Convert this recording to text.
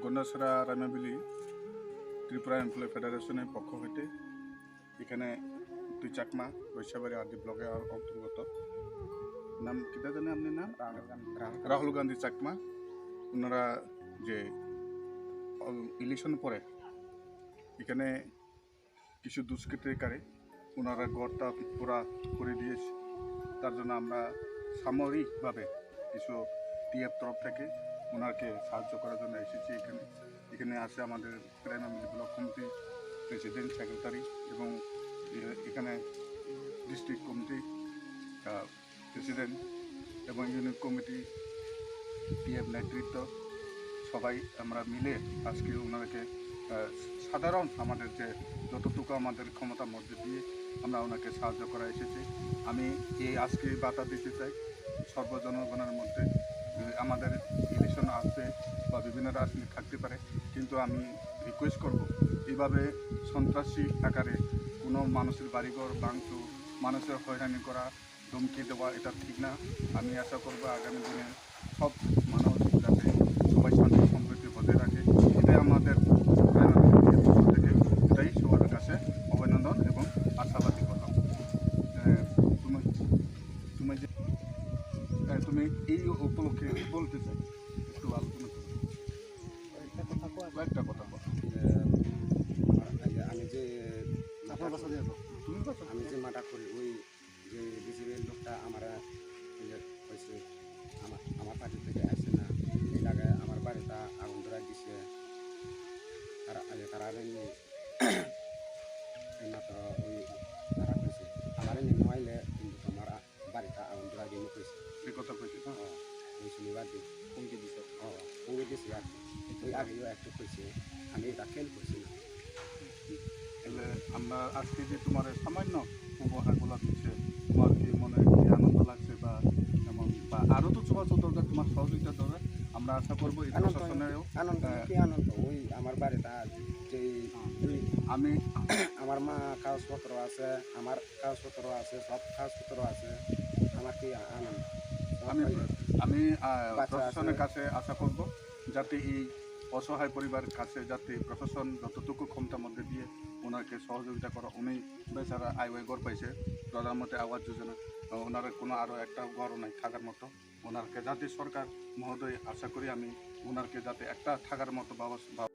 Gandacherra রাইমাবিলি Tripura employ ফেডারেশনের পক্ষ হইতে এখানে দুই চাকমা বৈশাবাড়ি আদি ব্লকে অন্তর্গত নাম কিটা জানে আপনি নাম রাহুল গান্ধী চাকমা ওনারা যে ইলেকশন পরে এখানে কিছু দুষ্কৃতিকারী ওনারা গড়টা পুরা করে দিয়েছে। তার জন্য আমরা সামরিকভাবে কিছু টিএফ তরফ থেকে ওনাকে সাহায্য করার জন্য এসেছি। এখানে আসে আমাদের রাইমাবিলি ব্লক কমিটি প্রেসিডেন্ট সেক্রেটারি এবং এখানে ডিস্ট্রিক্ট কমিটি প্রেসিডেন্ট এবং ইউনিট কমিটি টিএফ নেতৃত্ব সবাই আমরা মিলে আজকে ওনাকে সাধারণ আমাদের যে যতটুকু আমাদের ক্ষমতার মধ্যে দিয়ে আমরা ওনাকে সাহায্য করা এসেছি। আমি আজকে বার্তা দিতে চাই সর্বজনগণের মধ্যে আমাদের ইলেকশন আসবে বা বিভিন্ন রাজনীতি থাকতে পারে, কিন্তু আমি রিকোয়েস্ট করব এইভাবে সন্ত্রাসী আকারে কোনো মানুষের বাড়িঘর ভাঙচুর, মানুষের হয়রানি করা, ধমকি দেওয়া এটা ঠিক না। আমি আশা করব আগামী দিনে সব মানুষ যাতে সবাই শান্তি সম্প্রীতি বজায় রাখে, এটাই আমাদের থেকে এটাই সবার কাছে অভিনন্দন এবং আশাবাদী কথা। তুমি এই উপলক্ষে বলতে চাই একটু আলোচনা করো, একটা কথা বলো। আমি যে মাটা করি ওই যে বিজেপির লোকটা আমরা হয়েছে আমার পার্টি থেকে আসে না, এই জায়গায় আমার বাড়িটা আগুন ধরা দিছে। তারা মাত্র ওই তারা কইছে আমার নিমাইলে কিন্তু তোমার বাড়িটা আগুন ধরা দিয়ে কইছে এই কথা কইছি ওই শনিবার দিন কমকে দিছে কমকে দিছে আর ওই আগেও একটু কইছে, আমি এটা খেল করছি না। তাহলে আমরা আজকে যে তোমার সামান্য উপহারগুলো দিচ্ছে তোমার কি মনে কি আনন্দ লাগছে বা এমন বা আরও তো যোগাযোগ দরকার, তোমার সহযোগিতা দরকার। আমরা আশা করবো এই প্রশাসনেরও আনন্দ ওই আমার বাড়িটা যে আমি আমার মা কাগজপত্র আছে, আমার কাগজপত্র আছে, সব কাগজপত্র আছে, আমার কি আনন্দ। আমি প্রশাসনের কাছে আশা করব যাতে এই অসহায় পরিবারের কাছে যাতে প্রশাসন যতটুকু ক্ষমতার মধ্যে দিয়ে ওনাকে সহযোগিতা করা। উনি বেচারা আয় ঘর পাইছে প্রধানমন্ত্রী আবাস যোজনা, ওনার কোনো আরও একটা ঘরও নাই থাকার মতো। ওনাকে যাতে সরকার মহোদয় আশা করি আমি ওনাকে যাতে একটা থাকার মতো ব্যবস্থা